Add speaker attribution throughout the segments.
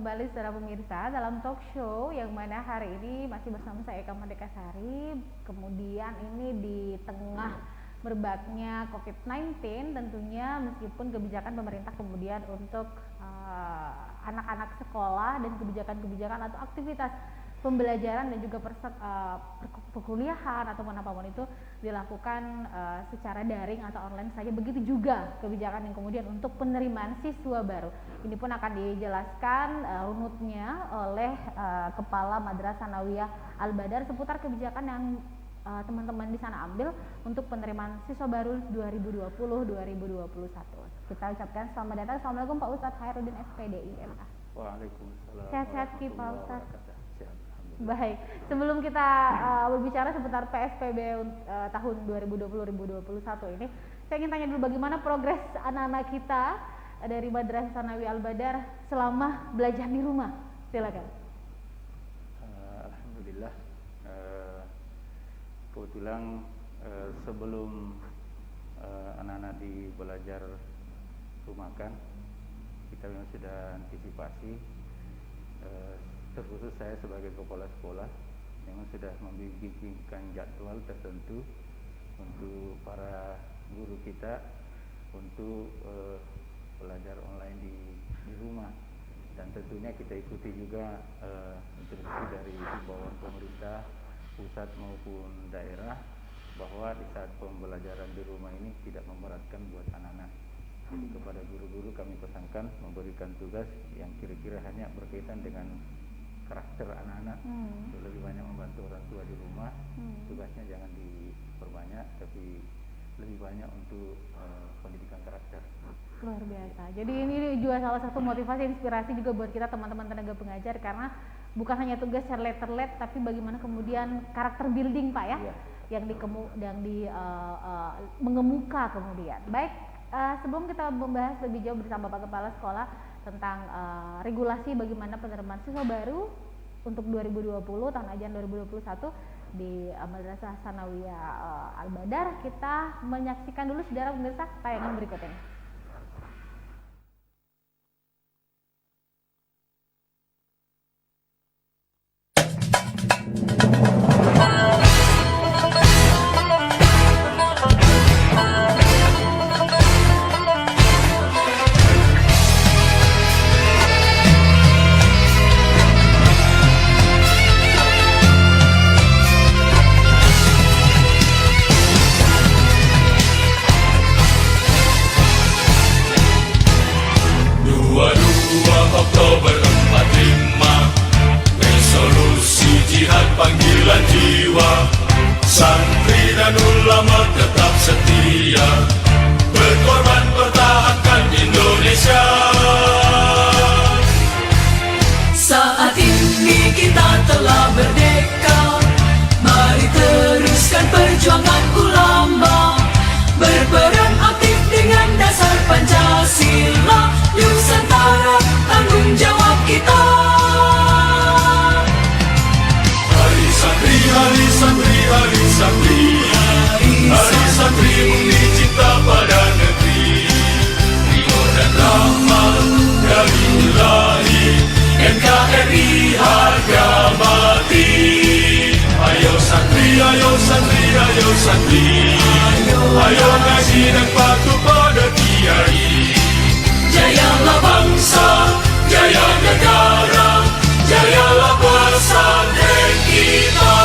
Speaker 1: kembali saudara pemirsa dalam talk show yang mana hari ini masih bersama saya Eka Mardikasari. Kemudian ini di tengah merebaknya COVID-19 tentunya, meskipun kebijakan pemerintah kemudian untuk anak-anak sekolah dan kebijakan-kebijakan atau aktivitas pembelajaran dan juga perkuliahan ataupun apapun itu dilakukan secara daring atau online saja. Begitu juga kebijakan yang kemudian untuk penerimaan siswa baru. Ini pun akan dijelaskan runutnya oleh Kepala Madrasah Sanawiyah Al-Badar seputar kebijakan yang teman-teman di sana ambil untuk penerimaan siswa baru 2020-2021. Kita ucapkan selamat datang. Assalamualaikum Pak Ustadz Khairuddin SPDI MA.
Speaker 2: Waalaikumsalam.
Speaker 1: Sehat-sehat Ki Pak Ustadz. Baik, sebelum kita berbicara seputar PSBB tahun 2020-2021 ini, saya ingin tanya dulu bagaimana progres anak-anak kita dari Madrasah Sanawiyah Al-Badar selama belajar di rumah. Silakan.
Speaker 2: Alhamdulillah. Kebetulan sebelum anak-anak di belajar rumahkan, kita memang sudah antisipasi. Terkhusus saya sebagai kepala sekolah memang sudah membikinkan jadwal tertentu untuk para guru kita untuk belajar online di rumah, dan tentunya kita ikuti juga instruksi dari himbauan pemerintah pusat maupun daerah bahwa di saat pembelajaran di rumah ini tidak memberatkan buat anak-anak. Jadi kepada guru-guru kami pesankan memberikan tugas yang kira-kira hanya berkaitan dengan karakter anak-anak, lebih banyak membantu orang tua di rumah. Tugasnya jangan diperbanyak, tapi lebih banyak untuk pendidikan karakter.
Speaker 1: Luar biasa. Jadi ini juga salah satu motivasi inspirasi juga buat kita teman-teman tenaga pengajar, karena bukan hanya tugas secara letter-let, tapi bagaimana kemudian karakter building Pak ya, yang mengemuka kemudian. Baik, sebelum kita membahas lebih jauh bersama Bapak Kepala Sekolah tentang regulasi bagaimana penerimaan siswa baru untuk 2020 tahun ajaran 2021 di Madrasah Sanawiyah Al-Badar, kita menyaksikan dulu saudara pemirsa tayangan berikut ini.
Speaker 3: Oktober 45, resolusi jihad panggilan jiwa, santri dan ulama tetap setia, berkorban pertahankan Indonesia.
Speaker 4: Saat ini kita telah merdeka, mari teruskan perjuangan ulama, berperan aktif dengan dasar Pancasila, Nusantara tanggung jawab kita.
Speaker 3: Hari santri, hari santri, hari santri, hari santri undi cinta pada negeri, ridho dan rahmat dari Ilahi, NKRI harga mati. Ayo santri, ayo santri, ayo santri, ayo ngaji dan patuh pada kiai. Jayalah bangsa, jaya negara, jayalah pesantren kita.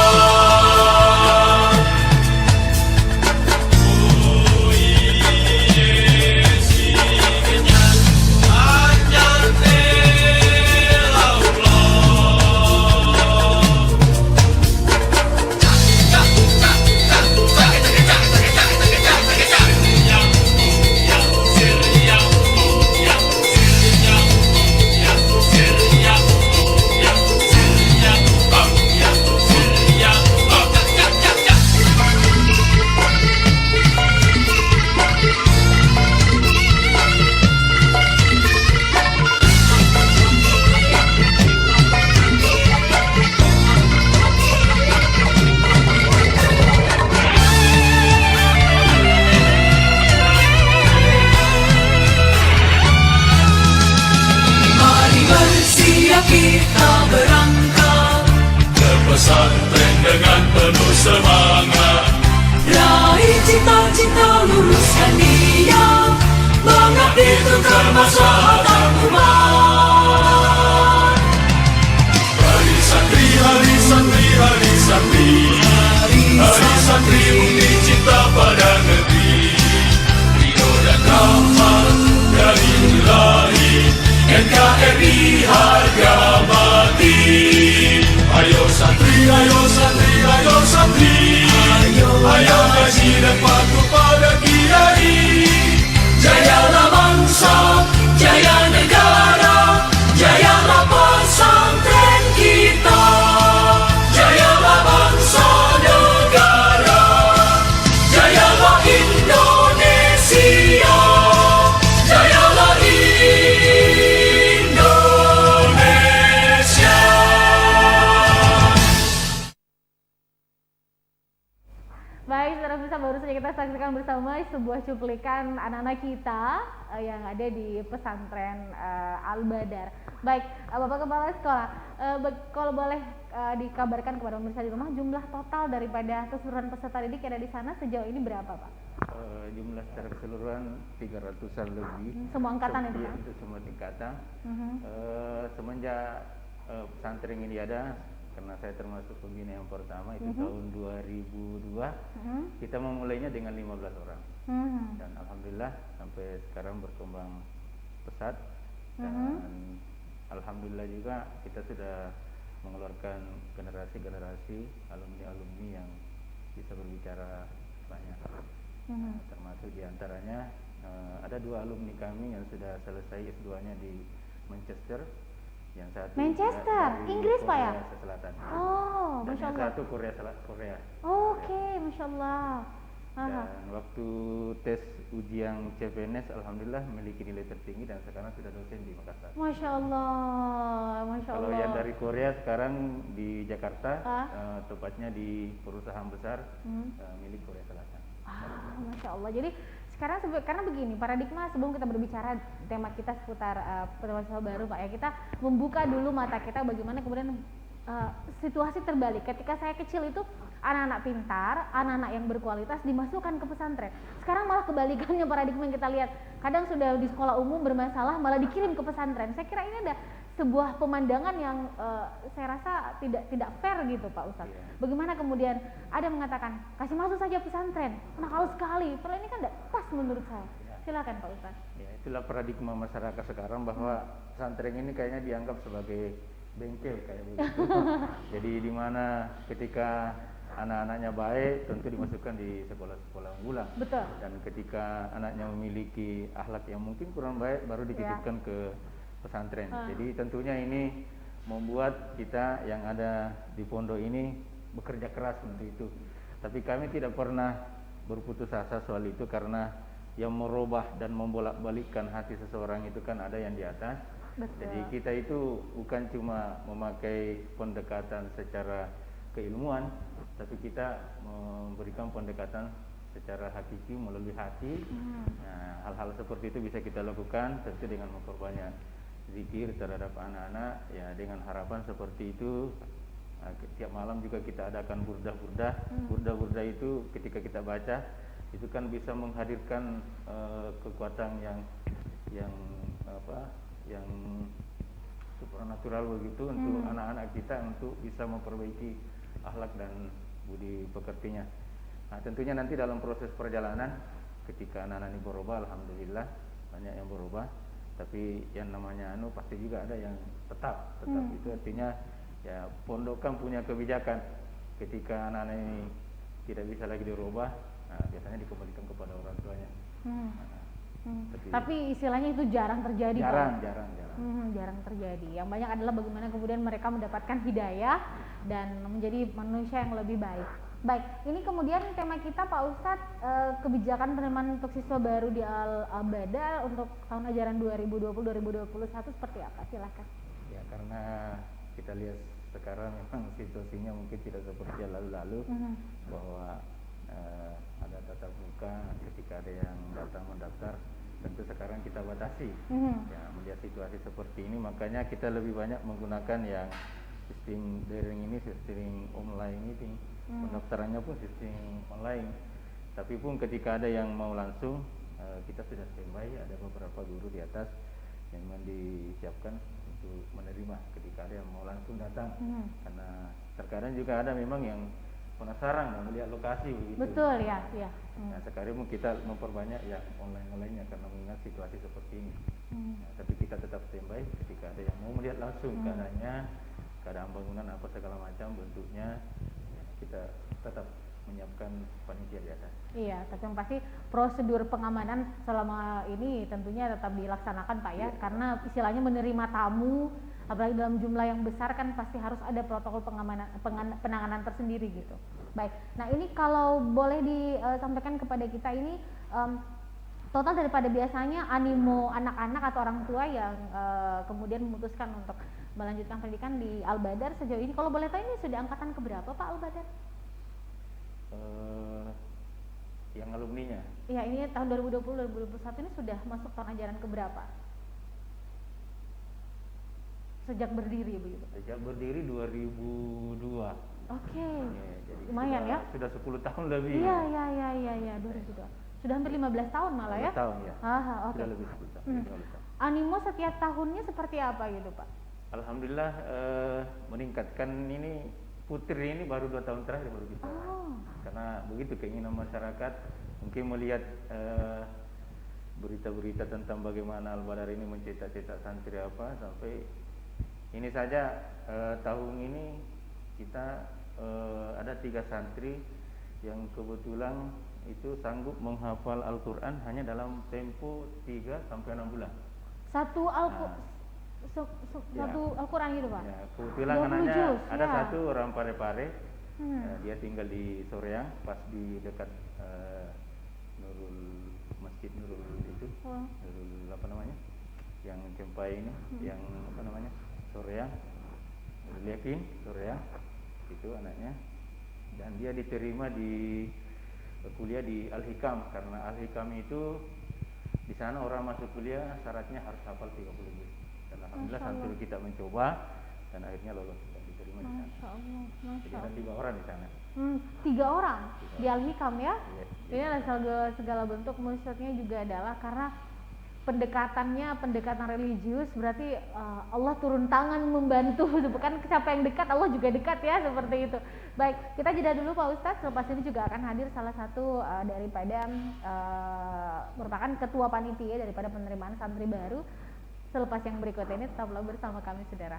Speaker 3: pesantren dengan penuh semangat.
Speaker 4: Raih cita-cita, luruskan niat, mengabdi untuk kemaslahatan umat.
Speaker 3: Hari santri, hari santri, hari santri, hari santri bukti cinta pada negeri. Ridho dan rahmat dari Ilahi, NKRI harga mati. Ayo santri, ayo santri, ayo santri, ayo ngaji dan patuh pada kiai.
Speaker 4: Jayalah bangsa, jaya negara, jayalah pesantren kita.
Speaker 3: Jayalah bangsa negara,
Speaker 4: Jayalah Indonesia,
Speaker 3: jayalah Indonesia.
Speaker 1: Baik, saudara bisa baru saja kita saksikan bersama sebuah cuplikan anak-anak kita yang ada di pesantren Al-Badar. Baik, Bapak Kepala Sekolah, kalau boleh dikabarkan kepada pemirsa di rumah jumlah total daripada keseluruhan peserta didik yang ada di sana sejauh ini berapa, Pak?
Speaker 2: Jumlah secara keseluruhan 300-an lebih.
Speaker 1: Semua angkatan itu, Pak?
Speaker 2: Itu semua tingkatan. Semenjak pesantren ini ada, karena saya termasuk pembina yang pertama itu tahun 2002, kita memulainya dengan 15 orang. Dan alhamdulillah sampai sekarang berkembang pesat, dan alhamdulillah juga kita sudah mengeluarkan generasi-generasi alumni-alumni yang bisa berbicara banyak. Termasuk diantaranya ada 2 alumni kami yang sudah selesai S2-nya di Manchester. Yang satu
Speaker 1: Manchester, Inggris, Pak, ya?
Speaker 2: Korea Selatan.
Speaker 1: Oh,
Speaker 2: Dan
Speaker 1: Masya
Speaker 2: yang
Speaker 1: Allah.
Speaker 2: satu Korea.
Speaker 1: Oke, Masya Allah.
Speaker 2: Dan waktu tes ujian CPNS alhamdulillah memiliki nilai tertinggi dan sekarang sudah dosen di Makassar.
Speaker 1: Masya Allah, Masya
Speaker 2: Kalau
Speaker 1: Allah.
Speaker 2: yang dari Korea sekarang di Jakarta, tepatnya di perusahaan besar milik Korea Selatan.
Speaker 1: Masya Allah. Jadi sekarang karena begini, paradigma sebelum kita berbicara tema kita seputar mahasiswa baru, Pak, ya, kita membuka dulu mata kita bagaimana kemudian situasi terbalik. Ketika saya kecil itu anak-anak pintar, anak-anak yang berkualitas dimasukkan ke pesantren. Sekarang malah kebalikannya paradigma yang kita lihat. Kadang sudah di sekolah umum bermasalah malah dikirim ke pesantren. Saya kira ini ada sebuah pemandangan yang saya rasa tidak fair gitu, Pak Ustadz. Bagaimana kemudian ada yang mengatakan kasih masuk saja pesantren, nakal sekali. Padahal ini kan tidak pas menurut saya. Silakan Pak Ustadz.
Speaker 2: Ya, itulah paradigma masyarakat sekarang bahwa pesantren ini kayaknya dianggap sebagai bengkel kayak begitu. Jadi di mana ketika anak-anaknya baik tentu dimasukkan di sekolah-sekolah unggulan.
Speaker 1: Betul.
Speaker 2: Dan ketika anaknya memiliki akhlak yang mungkin kurang baik baru dititipkan ke pesantren. Jadi tentunya ini membuat kita yang ada di pondok ini bekerja keras untuk itu. Tapi kami tidak pernah berputus asa soal itu karena yang merubah dan membolak-balikkan hati seseorang itu kan ada yang di atas.
Speaker 1: Betul.
Speaker 2: Jadi kita itu bukan cuma memakai pendekatan secara keilmuan, tapi kita memberikan pendekatan secara hakiki melalui hati. Nah, hal-hal seperti itu bisa kita lakukan tentu dengan memperbanyak zikir terhadap anak-anak, ya dengan harapan seperti itu. Tiap malam juga kita adakan burdah-burdah. Burdah-burdah itu ketika kita baca itu kan bisa menghadirkan kekuatan yang supranatural begitu untuk anak-anak kita untuk bisa memperbaiki akhlak dan budi pekertinya. Nah, tentunya nanti dalam proses perjalanan ketika anak-anak ini berubah, alhamdulillah banyak yang berubah. Tapi yang namanya pasti juga ada yang tetap. Itu artinya ya pondok kan punya kebijakan ketika anak-anak ini tidak bisa lagi dirubah, biasanya dikembalikan kepada orang tuanya.
Speaker 1: Tapi istilahnya itu jarang terjadi, Pak.
Speaker 2: Jarang.
Speaker 1: Terjadi. Yang banyak adalah bagaimana kemudian mereka mendapatkan hidayah dan menjadi manusia yang lebih baik. Baik, ini kemudian tema kita Pak Ustadz, kebijakan penerimaan untuk siswa baru di Al-Badar untuk tahun ajaran 2020-2021 seperti apa? Silakan.
Speaker 2: Ya, karena kita lihat sekarang memang situasinya mungkin tidak seperti lalu-lalu, bahwa ada tatap muka ketika ada yang datang mendaftar. Tentu sekarang kita batasi. Ya, melihat situasi seperti ini makanya kita lebih banyak menggunakan yang sistem daring ini, sistem online ini, pendaftarannya pun sistem online. Tapi pun ketika ada yang mau langsung, kita sudah standby, ada beberapa guru di atas yang memang disiapkan untuk menerima ketika ada yang mau langsung datang. Karena terkadang juga ada memang yang penasaran dan melihat lokasi begitu.
Speaker 1: Betul ya, ya.
Speaker 2: Nah, sekarang kita memperbanyak yang online-nya karena mengingat situasi seperti ini. Nah, tapi kita tetap standby ketika ada yang mau melihat langsung keadaannya, keadaan bangunan apa segala macam bentuknya, ya, kita tetap menyiapkan panitia di atas.
Speaker 1: Iya, tapi yang pasti prosedur pengamanan selama ini tentunya tetap dilaksanakan Pak ya, karena istilahnya menerima tamu, apalagi dalam jumlah yang besar kan pasti harus ada protokol pengamanan, penanganan tersendiri gitu. Baik, nah ini kalau boleh disampaikan kepada kita ini total daripada biasanya animo anak-anak atau orang tua yang kemudian memutuskan untuk melanjutkan pendidikan di Al-Badar sejauh ini, kalau boleh tahu ini sudah angkatan keberapa Pak Al-Badar?
Speaker 2: Yang alumninya?
Speaker 1: Iya, ini tahun 2020-2021 ini sudah masuk tahun ajaran keberapa? Sejak berdiri begitu? Sejak
Speaker 2: berdiri 2002.
Speaker 1: Oke.
Speaker 2: Ya, jadi
Speaker 1: lumayan ya?
Speaker 2: Sudah 10 tahun lebih.
Speaker 1: Iya, 2002. Sudah hampir 15 tahun malah ya?
Speaker 2: 15 tahun ya.
Speaker 1: Aha, oke.
Speaker 2: Sudah lebih 10 tahun. 15 tahun.
Speaker 1: Animo setiap tahunnya seperti apa gitu Pak?
Speaker 2: Alhamdulillah meningkatkan ini. Putri ini baru 2 tahun terakhir baru bisa. Karena begitu keinginan masyarakat, mungkin melihat berita-berita tentang bagaimana Al-Badar ini mencetak-cetak santri apa, sampai ini saja tahun ini kita ada 3 santri yang kebetulan itu sanggup menghafal Al-Quran hanya dalam tempo 3 sampai 6 bulan.
Speaker 1: Satu Al-Quran gitu Pak? Ya,
Speaker 2: kebetulan anaknya ada satu orang Parepare, dia tinggal di Soreang, pas di dekat Masjid Nurul itu, Nurul apa namanya, yang Cempai ini, yang apa namanya, Soreang, Nurul Yakin, Soreang, itu anaknya, dan dia diterima di kuliah di Al-Hikam, karena Al-Hikam itu di sana orang masuk kuliah syaratnya harus hafal 30 juz. Dan alhamdulillah santri kita mencoba dan akhirnya lolos dan diterima di sana.
Speaker 1: Masya Allah.
Speaker 2: Jadi ada 3 orang di sana.
Speaker 1: 3 orang di Al-Hikam ya?
Speaker 2: Iya.
Speaker 1: Ini segala bentuk, maksudnya juga adalah karena pendekatan religius, berarti Allah turun tangan membantu, bukan siapa yang dekat Allah juga dekat ya, seperti itu. Baik, kita jeda dulu Pak Ustadz. Selepas ini juga akan hadir salah satu daripada merupakan ketua panitia daripada penerimaan santri baru. Selepas yang berikut ini tetaplah bersama kami saudara.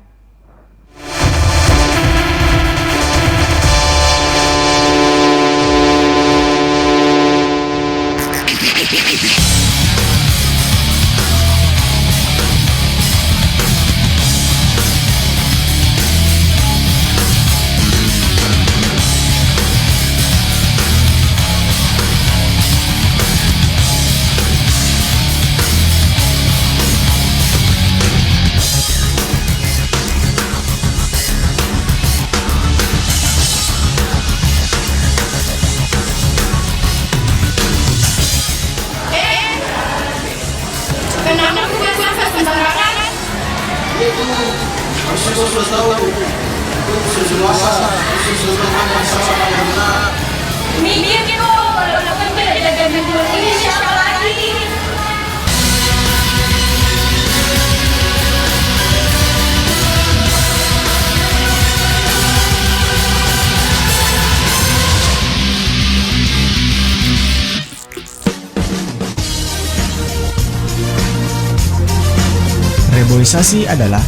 Speaker 5: Reboisasi adalah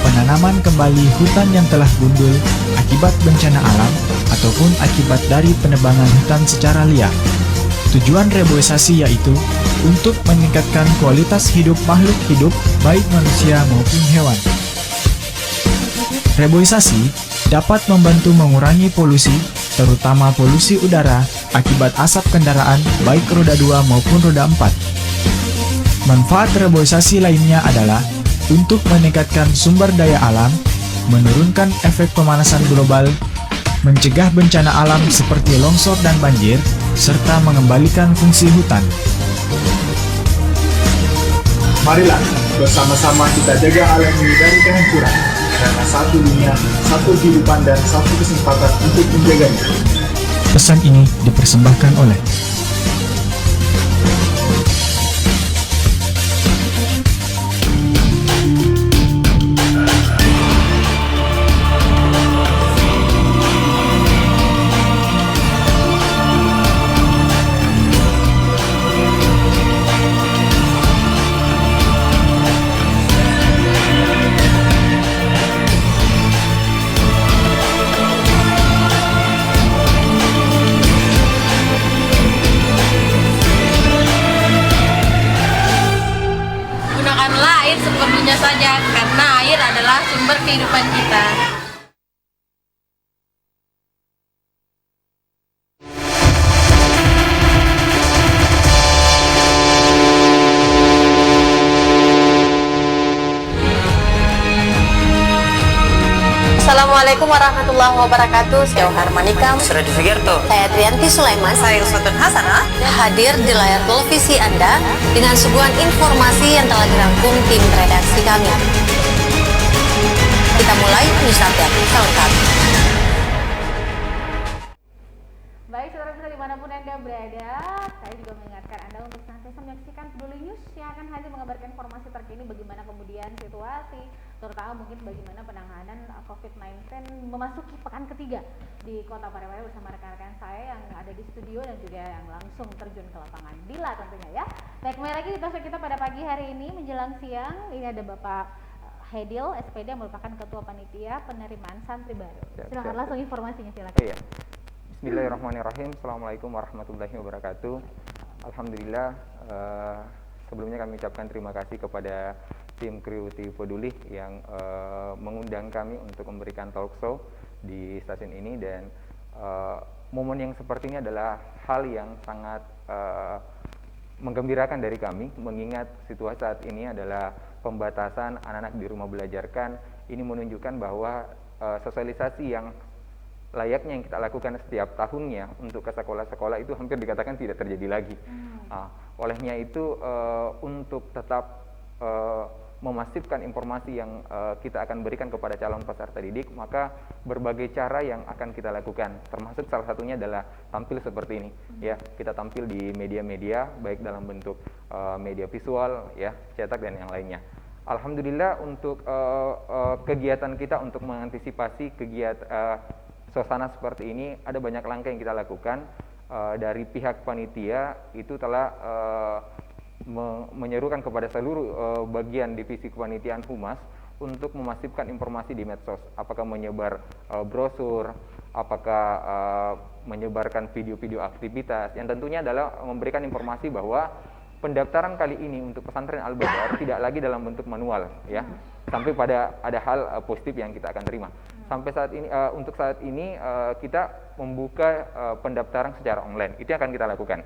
Speaker 5: penanaman kembali hutan yang telah gundul akibat bencana alam ataupun akibat dari penebangan hutan secara liar. Tujuan reboisasi yaitu untuk meningkatkan kualitas hidup makhluk hidup baik manusia maupun hewan. Reboisasi dapat membantu mengurangi polusi, terutama polusi udara akibat asap kendaraan baik roda 2 maupun roda 4. Manfaat reboisasi lainnya adalah untuk meningkatkan sumber daya alam, menurunkan efek pemanasan global, mencegah bencana alam seperti longsor dan banjir, serta mengembalikan fungsi hutan.
Speaker 6: Marilah bersama-sama kita jaga alam ini dari kehancuran.
Speaker 5: karena satu dunia, satu kehidupan, dan satu kesempatan untuk menjaganya. Pesan ini dipersembahkan oleh
Speaker 6: Gunakanlah air seperlunya saja, karena air adalah sumber kehidupan kita. Assalamualaikum warahmatullahi wabarakatuh. Saya Harmanika
Speaker 7: Suradi Sugiarto.
Speaker 6: Saya Trianti Sulaiman.
Speaker 7: Saya Uswatun Hasanah.
Speaker 6: Hadir di layar televisi Anda dengan suguhan informasi yang telah dirangkum tim redaksi kami. Kita mulai news update selengkap.
Speaker 1: Baik, saudara-saudara dimanapun Anda berada, saya juga mengingatkan Anda untuk senantiasa menyaksikan Peduli News yang akan hadir mengabarkan informasi terkini bagaimana kemudian situasi, terutama mungkin bagaimana penanganan COVID-19 memasuki pekan ketiga di Kota Parepare bersama rekan-rekan saya yang ada di studio dan juga yang langsung terjun ke lapangan. Dila tentunya ya. Baik, kembali lagi di topik kita pada pagi hari ini menjelang siang. Ini ada Bapak Hedil SPD yang merupakan Ketua Panitia Penerimaan Santri Baru. Silakan langsung informasinya, silakan.
Speaker 2: Iya. Bismillahirrahmanirrahim. Assalamualaikum warahmatullahi wabarakatuh. Alhamdulillah, sebelumnya kami ucapkan terima kasih kepada tim kru TV Peduli yang mengundang kami untuk memberikan talk show di stasiun ini, dan momen yang seperti ini adalah hal yang sangat menggembirakan dari kami, mengingat situasi saat ini adalah pembatasan anak-anak di rumah belajarkan. Ini menunjukkan bahwa sosialisasi yang layaknya yang kita lakukan setiap tahunnya untuk ke sekolah-sekolah itu hampir dikatakan tidak terjadi lagi. Olehnya itu untuk tetap memasifkan informasi yang kita akan berikan kepada calon peserta didik, maka berbagai cara yang akan kita lakukan, termasuk salah satunya adalah tampil seperti ini. Ya, kita tampil di media-media baik dalam bentuk media visual, ya, cetak dan yang lainnya. Alhamdulillah untuk kegiatan kita untuk mengantisipasi kegiatan suasana seperti ini, ada banyak langkah yang kita lakukan. Dari pihak panitia itu telah menyerukan kepada seluruh bagian divisi kepanitiaan Humas untuk memasifkan informasi di medsos, apakah menyebar brosur, apakah menyebarkan video-video aktivitas, yang tentunya adalah memberikan informasi bahwa pendaftaran kali ini untuk pesantren Al-Badar tidak lagi dalam bentuk manual, ya, sampai pada ada hal positif yang kita akan terima. Sampai saat ini, untuk saat ini kita membuka pendaftaran secara online. Itu yang akan kita lakukan.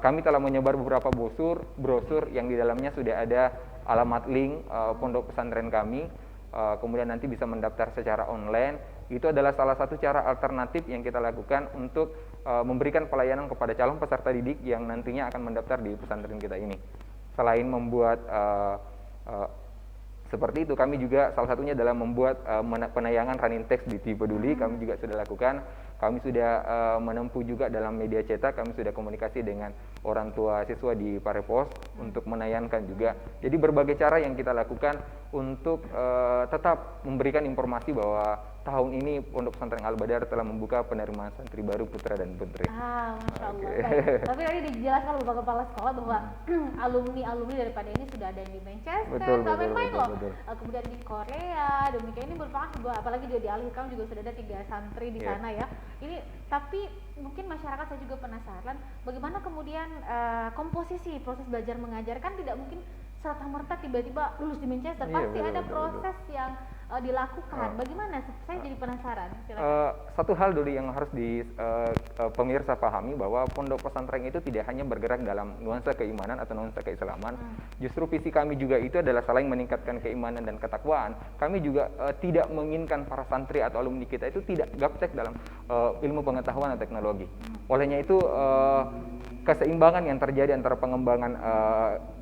Speaker 2: Kami telah menyebar beberapa brosur yang di dalamnya sudah ada alamat link pondok pesantren kami. Kemudian nanti bisa mendaftar secara online. Itu adalah salah satu cara alternatif yang kita lakukan untuk memberikan pelayanan kepada calon peserta didik yang nantinya akan mendaftar di pesantren kita ini. Selain membuat seperti itu, kami juga salah satunya adalah membuat penayangan running text di TV Peduli. Kami juga sudah lakukan. Kami sudah menempuh juga dalam media cetak. Kami sudah komunikasi dengan orang tua siswa di Parepos untuk menayangkan juga. Jadi berbagai cara yang kita lakukan untuk tetap memberikan informasi bahwa tahun ini Pondok Pesantren Al-Badar telah membuka penerimaan santri baru putra dan putri.
Speaker 1: Masya Allah. Baik. Tapi tadi dijelaskan oleh Bapak Kepala Sekolah bahwa alumni daripada ini sudah ada yang di Manchester, main-main loh. Kemudian di Korea, demikian ini merupakan sebuah, apalagi juga di Al-Hikam juga sudah ada 3 santri di sana ya. Ini tapi mungkin masyarakat saya juga penasaran bagaimana kemudian komposisi proses belajar mengajar, kan tidak mungkin serta-merta tiba-tiba lulus di Manchester, pasti ada proses yang dilakukan. Bagaimana? Saya jadi penasaran.
Speaker 2: Satu hal dulu yang harus pemirsa pahami bahwa pondok pesantren itu tidak hanya bergerak dalam nuansa keimanan atau nuansa keislaman. Justru visi kami juga itu adalah saling meningkatkan keimanan dan ketakwaan. Kami juga tidak menginginkan para santri atau alumni kita itu tidak gaptek dalam ilmu pengetahuan dan teknologi. Olehnya itu keseimbangan yang terjadi antara pengembangan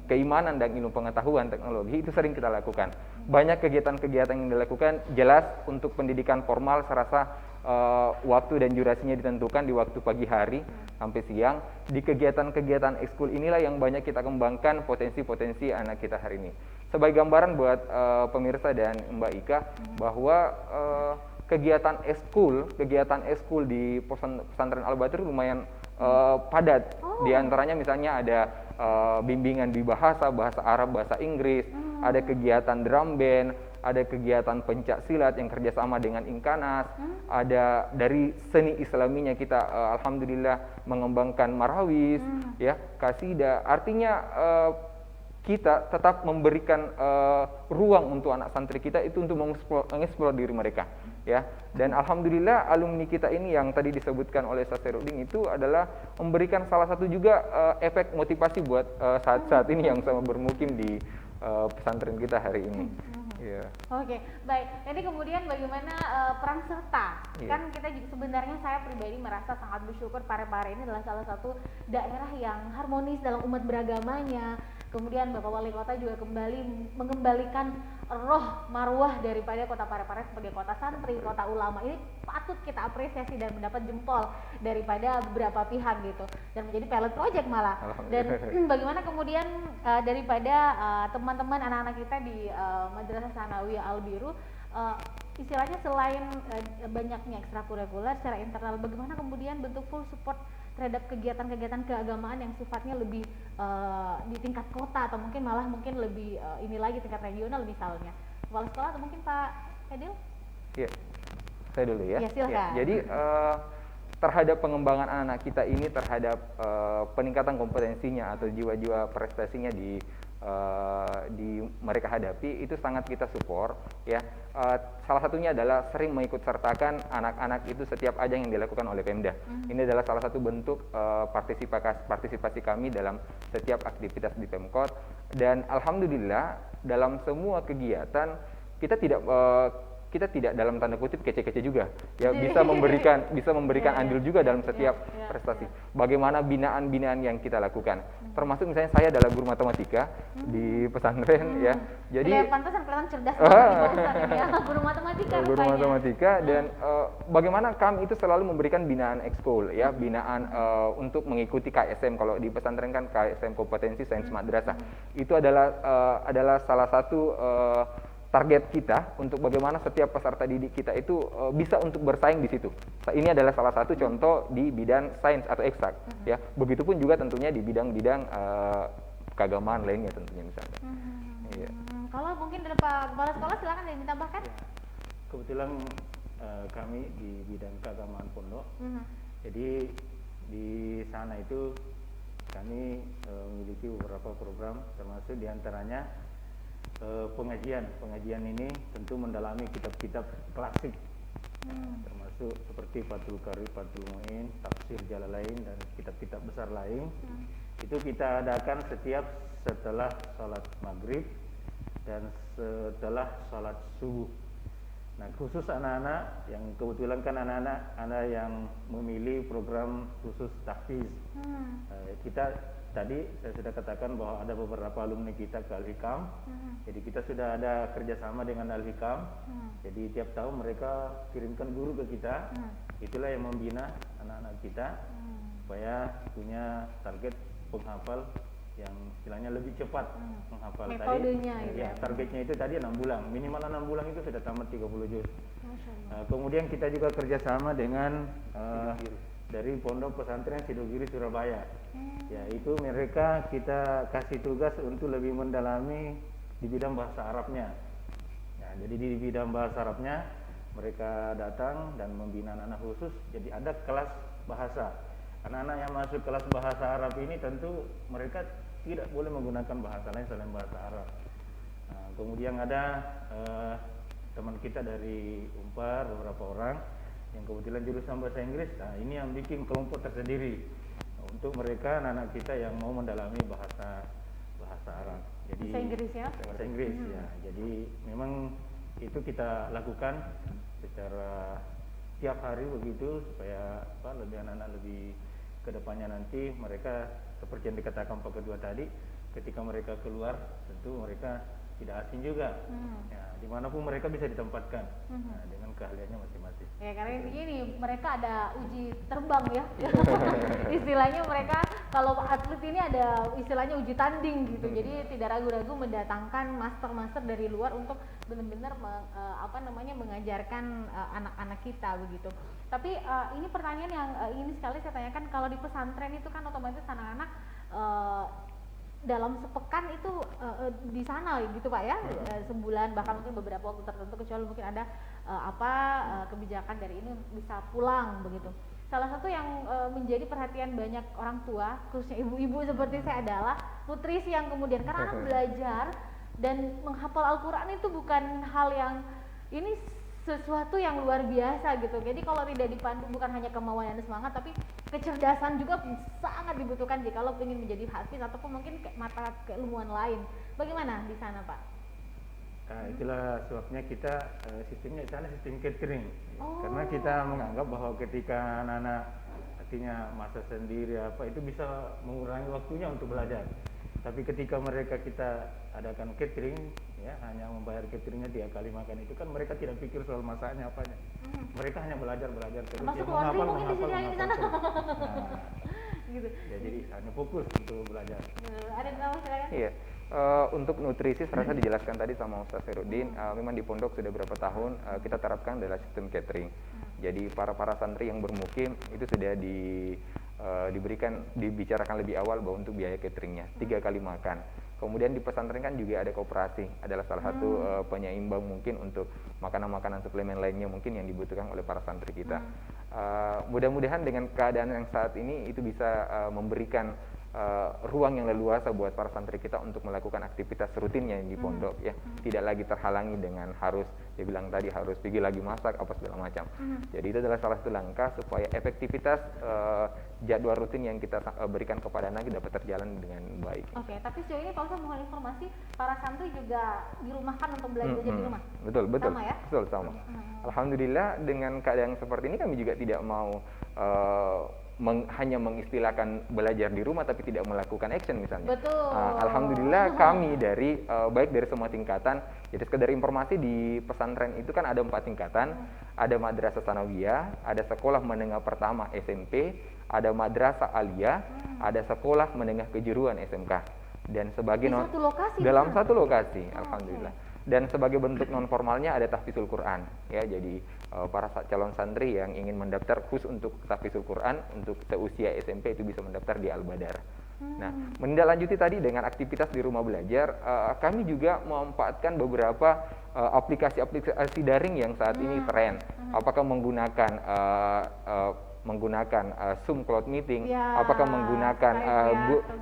Speaker 2: keimanan dan ilmu pengetahuan teknologi itu sering kita lakukan.
Speaker 7: banyak kegiatan-kegiatan yang dilakukan. Jelas untuk pendidikan formal saya rasa waktu dan durasinya ditentukan di waktu pagi hari sampai siang. Di kegiatan-kegiatan ekskul inilah yang banyak kita kembangkan potensi-potensi anak kita hari ini. Sebagai gambaran buat pemirsa dan Mbak Ika bahwa kegiatan ekskul di pesantren Al-Badr lumayan padat. Di antaranya misalnya ada bimbingan di bahasa Arab, bahasa Inggris, ada kegiatan drum band, ada kegiatan pencak silat yang kerjasama dengan Inkanas, ada dari seni Islaminya kita alhamdulillah mengembangkan marawis, ya, kasidah. Artinya kita tetap memberikan ruang untuk anak santri kita itu untuk mengeksplor diri mereka, ya. Dan alhamdulillah alumni kita ini yang tadi disebutkan oleh Ustaz Serudin itu adalah memberikan salah satu juga efek motivasi buat saat-saat ini yang sama bermukim di pesantren kita hari ini. Yeah.
Speaker 1: Oke, baik. Jadi kemudian bagaimana peran serta? Kan kita juga, sebenarnya saya pribadi merasa sangat bersyukur Parepare ini adalah salah satu daerah yang harmonis dalam umat beragamanya. Kemudian Bapak Wali Kota juga kembali mengembalikan roh marwah daripada Kota Parepare sebagai kota santri, kota ulama. Ini patut kita apresiasi dan mendapat jempol daripada beberapa pihak gitu. Dan menjadi pilot project malah. Dan bagaimana kemudian daripada teman-teman anak-anak kita di Madrasah Sanawiyah Al-Biru, istilahnya selain banyaknya ekstrakurikuler secara internal, bagaimana kemudian bentuk full support terhadap kegiatan-kegiatan keagamaan yang sifatnya lebih di tingkat kota atau mungkin malah lebih ini lagi tingkat regional misalnya. Kepala sekolah atau mungkin Pak Edil?
Speaker 7: Iya, saya dulu ya.
Speaker 1: Ya, silakan.
Speaker 7: Ya, jadi terhadap pengembangan anak-anak kita ini, terhadap peningkatan kompetensinya atau jiwa-jiwa prestasinya di mereka hadapi itu sangat kita support, ya. Salah satunya adalah sering mengikut sertakan anak-anak itu setiap ajang yang dilakukan oleh Pemda. Ini adalah salah satu bentuk partisipasi kami dalam setiap aktivitas di Pemkot. Dan alhamdulillah dalam semua kegiatan kita tidak dalam tanda kutip kece-kece juga, ya, bisa memberikan andil juga dalam setiap prestasi. Bagaimana binaan-binaan yang kita lakukan, termasuk misalnya saya adalah guru matematika di pesantren, ya. Jadi
Speaker 1: pantasan kelihatan cerdas banget ya, guru matematika.
Speaker 7: Guru matematika dan bagaimana kami itu selalu memberikan binaan ekskul, ya, binaan untuk mengikuti KSM. Kalau di pesantren kan KSM kompetensi sains madrasah. Itu adalah salah satu target kita untuk bagaimana setiap peserta didik kita itu bisa untuk bersaing di situ. Ini adalah salah satu contoh di bidang sains atau eksak, ya. Begitupun juga tentunya di bidang-bidang keagamaan lainnya tentunya misalnya. Iya.
Speaker 1: Kalau mungkin dari Pak Kepala Sekolah silakan ditambahkan.
Speaker 2: Ya. Kebetulan kami di bidang keagamaan pondok, jadi di sana itu kami memiliki beberapa program, termasuk diantaranya pengajian ini tentu mendalami kitab-kitab klasik, termasuk seperti Fathul Qarib, Fathul Mu'in, Tafsir Jalalain dan kitab-kitab besar lain. Itu kita adakan setiap setelah sholat maghrib dan setelah sholat subuh. Nah, khusus anak-anak yang kebetulan kan anak-anak yang memilih program khusus tahfiz. Kita tadi saya sudah katakan bahwa ada beberapa alumni kita ke Al-Hikam. Jadi kita sudah ada kerjasama dengan Al-Hikam. Jadi tiap tahun mereka kirimkan guru ke kita. Itulah yang membina anak-anak kita supaya punya target penghafal yang istilahnya lebih cepat menghafal.
Speaker 1: Metodenya
Speaker 2: tadi.
Speaker 1: gitu.
Speaker 2: Ya, targetnya itu tadi 6 bulan. Minimal 6 bulan itu sudah tamat 30 juz. Kemudian kita juga kerjasama dengan dari Pondok Pesantren Sidogiri Surabaya. Ya, itu mereka kita kasih tugas untuk lebih mendalami di bidang bahasa Arabnya. Nah, jadi di bidang bahasa Arabnya mereka datang dan membina anak-anak khusus. Jadi ada kelas bahasa. Anak-anak yang masuk kelas bahasa Arab ini tentu mereka tidak boleh menggunakan bahasa lain selain bahasa Arab. Nah, kemudian ada teman kita dari Unpar beberapa orang yang kebetulan jurusan bahasa Inggris. Nah, ini yang bikin kelompok tersendiri untuk mereka anak-anak kita yang mau mendalami bahasa Arab. Jadi
Speaker 1: bahasa Inggris ya?
Speaker 2: Bahasa Inggris ya. Jadi memang itu kita lakukan secara tiap hari begitu supaya lebih anak-anak lebih kedepannya nanti mereka seperti yang dikatakan Pak Kedua tadi, ketika mereka keluar tentu mereka tidak asing juga. Ya, dimanapun mereka bisa ditempatkan dengan keahliannya masing-masing.
Speaker 1: Ya karena begini, mereka ada uji terbang ya. Istilahnya mereka kalau atlet ini ada istilahnya uji tanding gitu. Jadi tidak ragu-ragu mendatangkan master-master dari luar untuk benar-benar mengajarkan anak-anak kita begitu. Tapi ini pertanyaan yang ingin sekali saya tanyakan, kalau di pesantren itu kan otomatis anak-anak dalam sepekan itu di sana gitu Pak ya, sebulan bahkan mungkin beberapa waktu tertentu, kecuali mungkin ada kebijakan dari ini bisa pulang begitu. Salah satu yang menjadi perhatian banyak orang tua, khususnya ibu-ibu seperti saya, adalah nutrisi yang kemudian, karena anak belajar dan menghafal Al-Quran itu bukan hal yang ini sesuatu yang luar biasa gitu. Jadi kalau tidak dipandu bukan hanya kemauan dan semangat, tapi kecerdasan juga sangat dibutuhkan jika lo ingin menjadi hafiz ataupun mungkin mata keilmuan lain. Bagaimana di sana Pak?
Speaker 2: Nah, itulah sebabnya kita sistemnya di sana sistem catering. Karena kita menganggap bahwa ketika anak-anak artinya masak sendiri itu bisa mengurangi waktunya untuk belajar. Tapi ketika kita adakan catering, ya hanya membayar cateringnya 3 kali makan, itu kan mereka tidak pikir soal masaknya apanya. Mereka hanya belajar terus.
Speaker 1: Masuk laundry mungkin di sini di sana. Gitu.
Speaker 2: Ya, jadi hanya fokus untuk belajar.
Speaker 1: Ada nama silakan?
Speaker 7: Iya. Untuk nutrisi serasa dijelaskan tadi sama Ustaz Herudin, memang di pondok sudah berapa tahun kita terapkan adalah sistem catering. Jadi para santri yang bermukim itu sudah dibicarakan lebih awal bahwa untuk biaya cateringnya 3 kali makan. Kemudian di pesantren kan juga ada koperasi, adalah salah satu penyeimbang mungkin untuk makanan-makanan suplemen lainnya mungkin yang dibutuhkan oleh para santri kita. Mudah-mudahan dengan keadaan yang saat ini itu bisa memberikan ruang yang leluasa buat para santri kita untuk melakukan aktivitas rutinnya di pondok ya, tidak lagi terhalangi dengan harus dia bilang tadi harus pergi lagi masak apa segala macam. Jadi itu adalah salah satu langkah supaya efektivitas jadwal rutin yang kita berikan kepada anak dapat terjalan dengan baik.
Speaker 1: Oke, tapi sejauh ini Pak Ustaz mohon informasi, para santri juga dirumahkan untuk belajar di rumah?
Speaker 7: Betul,
Speaker 1: sama ya?
Speaker 7: Betul, sama. Alhamdulillah dengan keadaan seperti ini kami juga tidak mau hanya mengistilahkan belajar di rumah tapi tidak melakukan action misalnya.
Speaker 1: Betul.
Speaker 7: Alhamdulillah kami dari baik dari semua tingkatan. Jadi sekedar informasi, di pesantren itu kan ada 4 tingkatan. Ada madrasah sanawiyah, ada sekolah menengah pertama SMP, ada madrasah aliyah, ada sekolah menengah kejuruan SMK. Dan sebagai dalam satu lokasi, alhamdulillah. Dan sebagai bentuk non formalnya ada tahfizul Quran ya. Jadi para calon santri yang ingin mendaftar khusus untuk tahfizul Quran untuk seusia SMP itu bisa mendaftar di Al-Badar. Nah, menindaklanjuti tadi dengan aktivitas di rumah belajar, kami juga memanfaatkan beberapa aplikasi daring yang saat ini tren. Apakah menggunakan Zoom Cloud Meeting, apakah menggunakan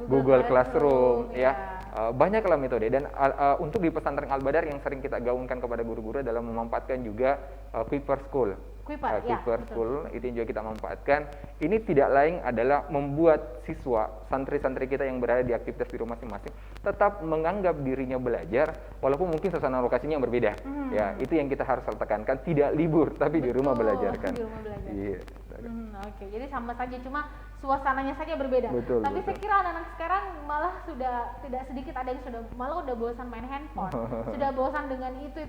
Speaker 7: Google Classroom ya. Banyaklah metode, dan untuk di pesantren Al-Badar yang sering kita gaungkan kepada guru-guru adalah memanfaatkan juga Kuiper School. Kuiper School itu juga kita manfaatkan. Ini tidak lain adalah membuat siswa, santri-santri kita yang berada di aktivitas di rumah masing-masing tetap menganggap dirinya belajar walaupun mungkin suasana lokasinya yang berbeda. Ya, itu yang kita harus tekankan, tidak libur tapi di rumah belajarkan.
Speaker 1: Di rumah belajar.
Speaker 7: Iya.
Speaker 1: Oke, jadi sama saja, cuma suasananya saja berbeda. Tapi saya kira anak-anak sekarang malah sudah tidak sedikit ada yang udah bosan main handphone, sudah bosan dengan itu.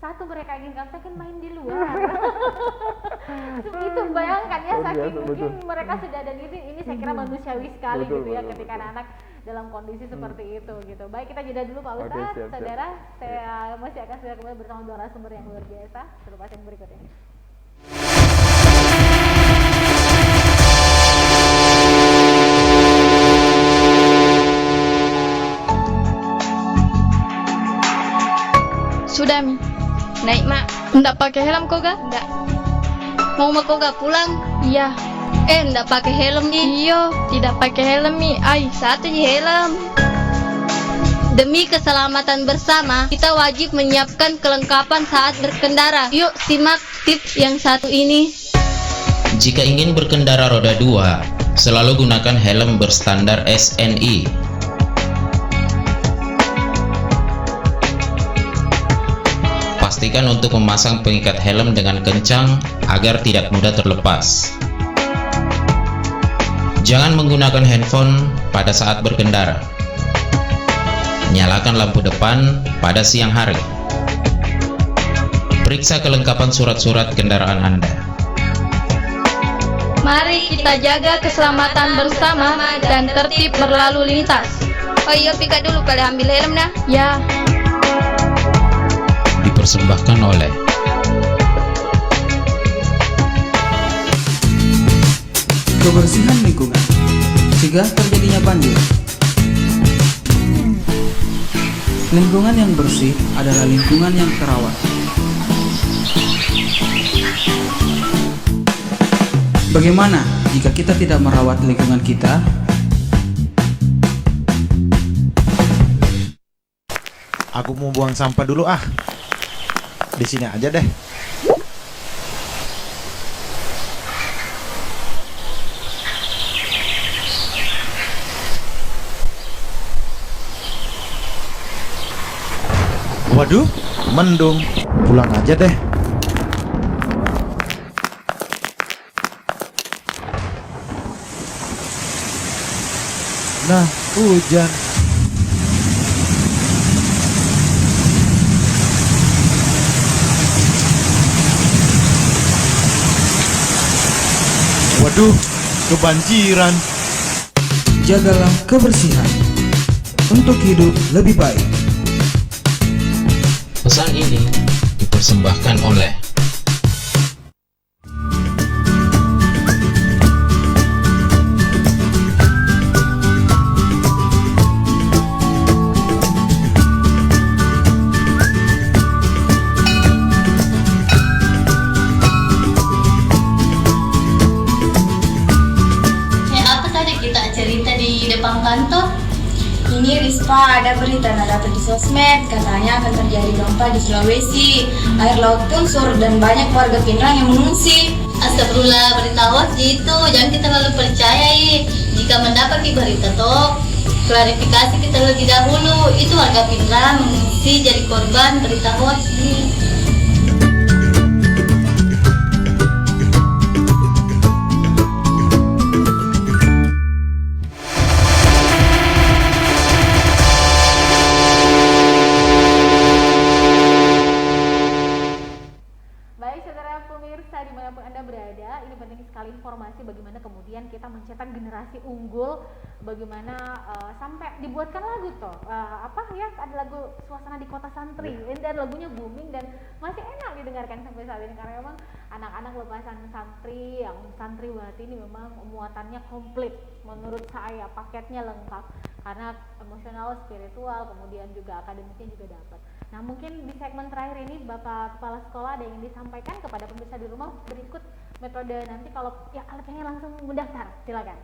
Speaker 1: Satu mereka inginkan main di luar. Itu bayangkan ya, saking mungkin mereka sudah ada ini saya kira manusiawi sekali gitu ya ketika anak-anak dalam kondisi seperti itu gitu. Baik, kita jeda dulu Pak Ustaz. Saudara, saya masih akan segera kembali bersama dua narasumber yang luar biasa selepas yang berikut ini.
Speaker 8: Sudah Mi, naik Mak. Nggak pakai helm kok ga? Nggak. Mau kok ga pulang? Iya. Nggak pakai helm Mi? Iya, tidak pakai helm Mi. Satu aja helm. Demi keselamatan bersama, kita wajib menyiapkan kelengkapan saat berkendara. Yuk simak tips yang satu ini.
Speaker 9: Jika ingin berkendara roda 2, selalu gunakan helm berstandar SNI. Pastikan untuk memasang pengikat helm dengan kencang agar tidak mudah terlepas. Jangan menggunakan handphone pada saat berkendara. Nyalakan lampu depan pada siang hari. Periksa kelengkapan surat-surat kendaraan Anda.
Speaker 8: Mari kita jaga keselamatan bersama dan tertib berlalu lintas. Oh iya, pika dulu kali ambil helm dah. Ya.
Speaker 9: Dipersembahkan oleh
Speaker 10: kebersihan lingkungan, cegah terjadinya banjir. Lingkungan yang bersih adalah lingkungan yang terawat. Bagaimana jika kita tidak merawat lingkungan kita?
Speaker 11: Aku mau buang sampah dulu ah. Di sini aja deh. Waduh, mendung. Pulang aja deh. Nah, hujan. Waduh, kebanjiran.
Speaker 10: Jagalah kebersihan untuk hidup lebih baik.
Speaker 9: pesan ini dipersembahkan oleh
Speaker 8: kantor. Ini Rispa, ada berita dapat di sosmed, katanya akan terjadi gempa di Sulawesi. Air laut pun surut dan banyak warga Pinrang yang mengungsi.
Speaker 12: Astagfirullah, berita hoax itu jangan kita lalu percayai. Jika mendapati berita toh, klarifikasi kita lebih dahulu. Itu warga Pinrang mengungsi jadi korban berita hoax ini.
Speaker 1: Dimanapun Anda berada, ini penting sekali informasi bagaimana kemudian kita mencetak generasi unggul, bagaimana sampai dibuatkan lagu toh, ada lagu Suasana di Kota Santri, dan lagunya booming dan masih enak didengarkan sampai saat ini karena memang anak-anak lepasan santri yang santriwati ini memang muatannya komplit menurut saya, paketnya lengkap karena emosional, spiritual, kemudian juga akademiknya juga dapat. Nah, mungkin di segmen terakhir ini Bapak Kepala Sekolah ada yang ditampaikan kepada pemirsa di rumah berikut metode nanti kalau ya pengen langsung mendaftar, silakan.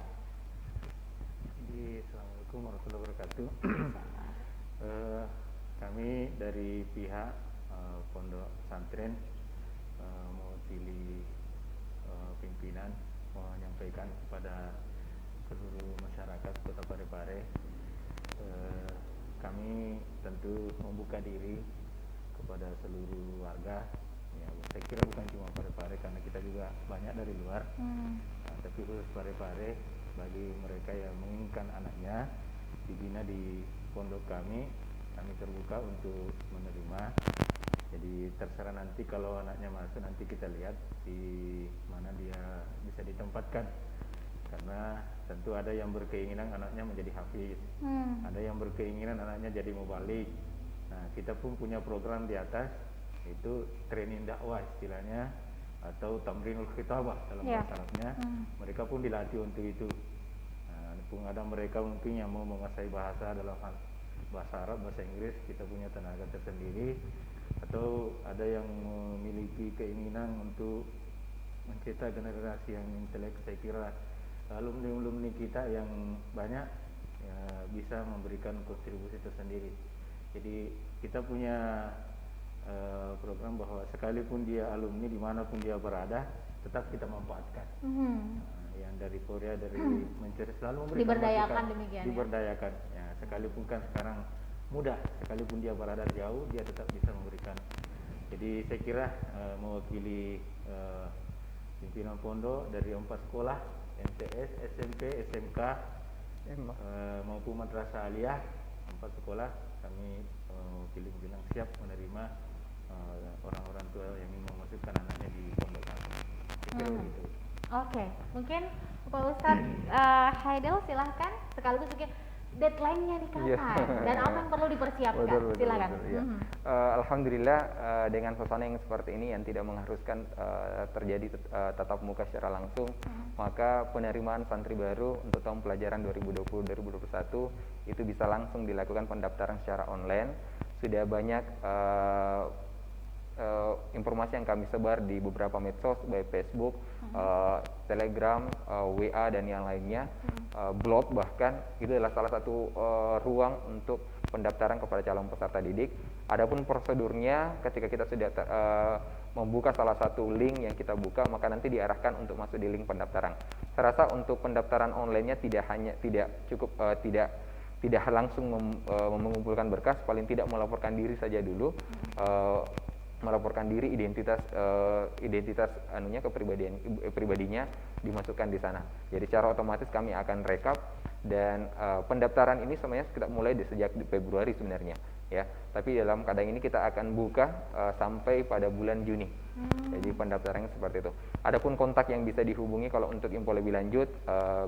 Speaker 2: Assalamualaikum warahmatullahi wabarakatuh. Kami dari pihak Pondok Pesantren mewakili pimpinan menyampaikan kepada seluruh masyarakat Kota Parepare. Kami tentu membuka diri kepada seluruh warga. Ya, saya kira bukan cuma Parepare karena kita juga banyak dari luar. Tapi khusus Parepare bagi mereka yang menginginkan anaknya dibina di pondok kami terbuka untuk menerima. Jadi terserah nanti kalau anaknya masuk nanti kita lihat di mana dia bisa ditempatkan. Karena tentu ada yang berkeinginan anaknya menjadi hafiz, ada yang berkeinginan anaknya jadi mubalik. Nah, kita pun punya program di atas, itu training dakwah istilahnya, atau tamrinul khitabah dalam bahasa Arabnya. Mereka pun dilatih untuk itu. Nah, pun ada mereka mungkin yang mau menguasai bahasa dalam bahasa Arab, bahasa Inggris, kita punya tenaga tersendiri. Atau ada yang memiliki keinginan untuk mencetak generasi yang intelek, saya kira alumni kita yang banyak ya, bisa memberikan kontribusi tersendiri. Jadi kita punya program bahwa sekalipun dia alumni dimanapun dia berada, tetap kita manfaatkan. Yang dari Korea, dari Manchester selalu memberikan
Speaker 1: diberdayakan demikian.
Speaker 2: Diberdayakan. Ya, sekalipun kan sekarang mudah, sekalipun dia berada jauh, dia tetap bisa memberikan. Jadi saya kira mewakili pimpinan pondok dari 4 sekolah MTS, SMP, SMK maupun madrasah aliyah 4 sekolah kami bilang siap menerima orang-orang tua yang ingin memasukkan anaknya di pondok kami. Gitu.
Speaker 1: Oke, mungkin Pak Ustadz Haidil silahkan sekaligus mungkin deadline-nya di kapan dan apa yang perlu dipersiapkan. Silakan.
Speaker 7: Ya. Alhamdulillah dengan suasana yang seperti ini yang tidak mengharuskan terjadi tatap muka secara langsung, maka penerimaan santri baru untuk tahun pelajaran 2020-2021 itu bisa langsung dilakukan pendaftaran secara online. Sudah banyak informasi yang kami sebar di beberapa medsos, baik Facebook, Telegram, WA dan yang lainnya, blog bahkan, itu adalah salah satu ruang untuk pendaftaran kepada calon peserta didik. Adapun prosedurnya, ketika kita sudah membuka salah satu link yang kita buka, maka nanti diarahkan untuk masuk di link pendaftaran. Saya rasa untuk pendaftaran online-nya tidak langsung mengumpulkan berkas, paling tidak melaporkan diri saja dulu. Melaporkan diri, identitas pribadinya dimasukkan di sana. Jadi secara otomatis kami akan rekap dan pendaftaran ini sebenarnya kita mulai sejak Februari sebenarnya, ya. Tapi dalam keadaan ini kita akan buka sampai pada bulan Juni. Jadi pendaftarannya seperti itu. Adapun kontak yang bisa dihubungi kalau untuk info lebih lanjut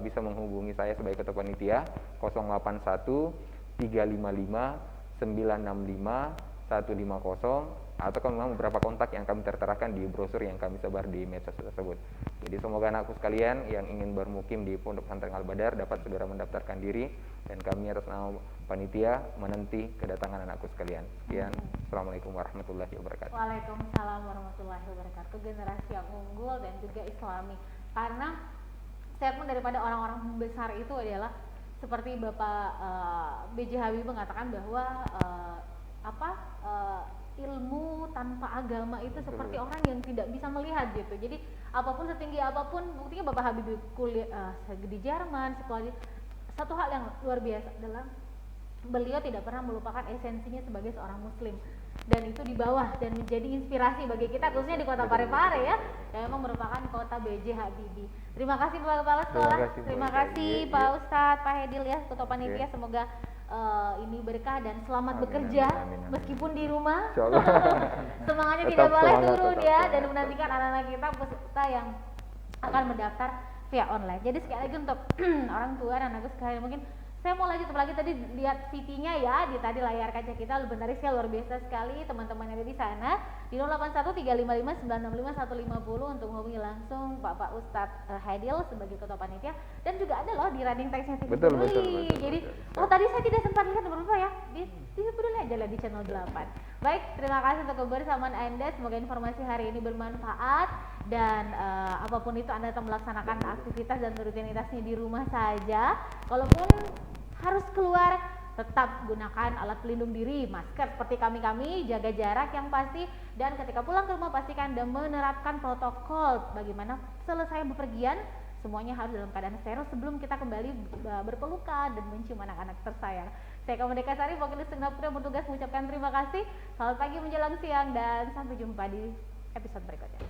Speaker 7: bisa menghubungi saya sebagai ketua panitia 081 355 965 150, atau kalau memang beberapa kontak yang kami terterakan di brosur yang kami sebar di medsos tersebut. Jadi semoga anakku sekalian yang ingin bermukim di Pondok Pesantren Al-Badar dapat segera mendaftarkan diri, dan kami atas nama panitia menanti kedatangan anakku sekalian. Sekian, Assalamualaikum warahmatullahi wabarakatuh.
Speaker 1: Waalaikumsalam warahmatullahi wabarakatuh. Generasi yang unggul dan juga islami, karena statement daripada orang-orang besar itu adalah seperti Bapak B.J. Habibie mengatakan bahwa ilmu tanpa agama itu seperti orang yang tidak bisa melihat gitu. Jadi apapun setinggi apapun, buktinya Bapak Habibie kuliah di Jerman, sekolah. Satu hal yang luar biasa adalah beliau tidak pernah melupakan esensinya sebagai seorang muslim, dan itu di bawah dan menjadi inspirasi bagi kita khususnya di kota Parepare ya, yang memang merupakan kota B.J. Habibie. Terima kasih Pak Kepala Sekolah, terima kasih Pak Ustadz, Pak Haidil ya, ketua panitia. Semoga ini berkah dan selamat bekerja meskipun di rumah. Semangatnya tidak boleh turun ya, dan menantikan anak-anak kita peserta yang akan mendaftar via online. Jadi sekali lagi untuk orang tua dan anakku sekalian, mungkin saya mau lanjut lagi, tadi lihat VT-nya ya di tadi layar kaca kita, benarnya luar biasa sekali teman-teman yang ada di sana di 081355965150 untuk menghubungi langsung Bapak Ustadz Haidil sebagai ketua panitia, dan juga ada loh di running text-nya TV Peduli. Jadi tadi saya tidak sempat lihat nomor berapa ya, di TV Peduli aja lah di channel 8. Baik, terima kasih untuk kebersamaan Anda, semoga informasi hari ini bermanfaat, dan apapun itu Anda tetap melaksanakan aktivitas dan rutinitasnya di rumah saja. Kalaupun harus keluar, tetap gunakan alat pelindung diri, masker seperti kami, jaga jarak yang pasti, dan ketika pulang ke rumah pastikan Anda menerapkan protokol bagaimana selesai bepergian, semuanya harus dalam keadaan steril sebelum kita kembali berpelukan dan mencium anak-anak tersayang. Saya Kamerdeka Sari, wakil Singapura bertugas mengucapkan terima kasih. Selamat pagi menjelang siang dan sampai jumpa di episode berikutnya.